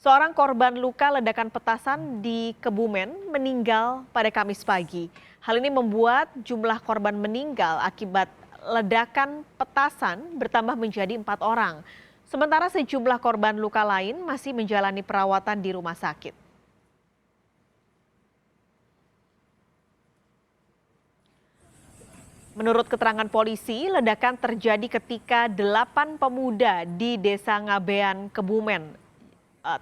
Seorang korban luka ledakan petasan di Kebumen meninggal pada Kamis pagi. Hal ini membuat jumlah korban meninggal akibat ledakan petasan bertambah menjadi 4 orang. Sementara sejumlah korban luka lain masih menjalani perawatan di rumah sakit. Menurut keterangan polisi, ledakan terjadi ketika 8 pemuda di Desa Ngabean, Kebumen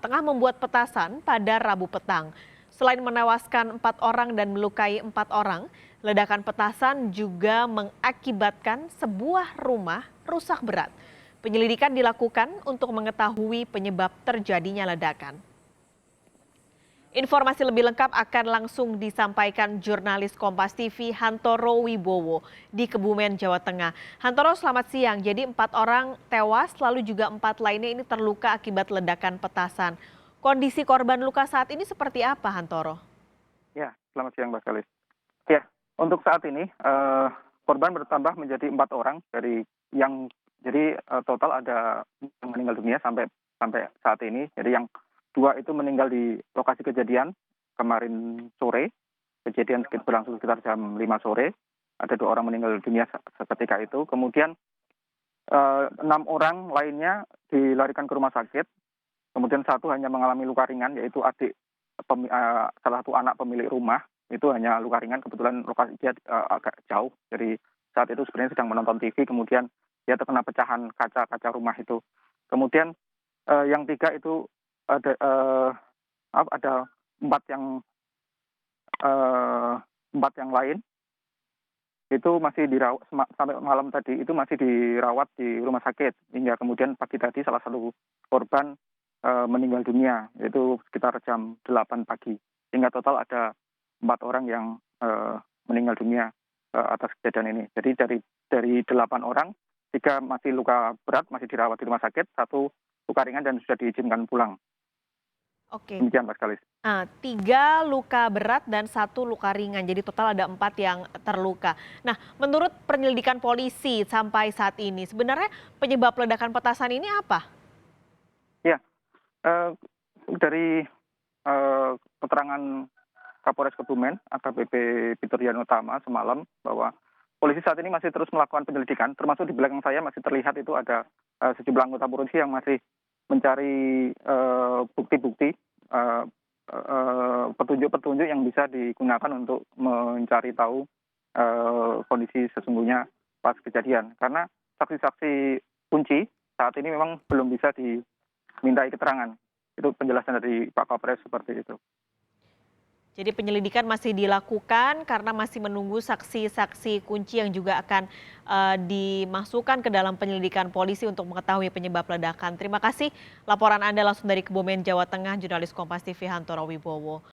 tengah membuat petasan pada Rabu petang. Selain menewaskan 4 orang dan melukai 4 orang, ledakan petasan juga mengakibatkan sebuah rumah rusak berat. Penyelidikan dilakukan untuk mengetahui penyebab terjadinya ledakan. Informasi lebih lengkap akan langsung disampaikan jurnalis Kompas TV Hantoro Wibowo di Kebumen, Jawa Tengah. Hantoro, selamat siang. Jadi 4 orang tewas, lalu juga 4 lainnya ini terluka akibat ledakan petasan. Kondisi korban luka saat ini seperti apa, Hantoro? Ya, selamat siang Mbak Kalis. Ya, untuk saat ini korban bertambah menjadi 4 orang total ada yang meninggal dunia sampai sampai saat ini. Jadi yang 2 itu meninggal di lokasi kejadian kemarin sore. Kejadian berlangsung sekitar jam 5 sore. Ada 2 orang meninggal dunia seketika itu. Kemudian 6 orang lainnya dilarikan ke rumah sakit. Kemudian 1 hanya mengalami luka ringan, yaitu salah satu anak pemilik rumah. Itu hanya luka ringan, kebetulan lokasi dia agak jauh. Jadi saat itu sebenarnya sedang menonton TV, kemudian dia terkena pecahan kaca rumah itu. Kemudian yang 3 itu ada 4 yang lain itu masih dirawat sampai malam tadi, itu masih dirawat di rumah sakit hingga kemudian pagi tadi salah satu korban meninggal dunia, yaitu sekitar jam 8 pagi. Sehingga total ada 4 orang yang meninggal dunia atas kejadian ini. Jadi dari 8 orang, 3 masih luka berat, masih dirawat di rumah sakit, 1 luka ringan dan sudah diizinkan pulang. Oke. Demikian Mas Kalis. 3 luka berat dan 1 luka ringan, jadi total ada 4 yang terluka. Nah, menurut penyelidikan polisi sampai saat ini, sebenarnya penyebab ledakan petasan ini apa? Ya, dari keterangan Kapolres Kebumen, AKBP Peter Utama semalam bahwa polisi saat ini masih terus melakukan penyelidikan, termasuk di belakang saya masih terlihat itu ada sejumlah anggota polisi yang masih mencari bukti-bukti, petunjuk-petunjuk yang bisa digunakan untuk mencari tahu kondisi sesungguhnya pas kejadian. Karena saksi-saksi kunci saat ini memang belum bisa dimintai keterangan. Itu penjelasan dari Pak Kapolres seperti itu. Jadi penyelidikan masih dilakukan karena masih menunggu saksi-saksi kunci yang juga akan dimasukkan ke dalam penyelidikan polisi untuk mengetahui penyebab ledakan. Terima kasih laporan Anda langsung dari Kebumen, Jawa Tengah, jurnalis Kompas TV Hantoro Wibowo.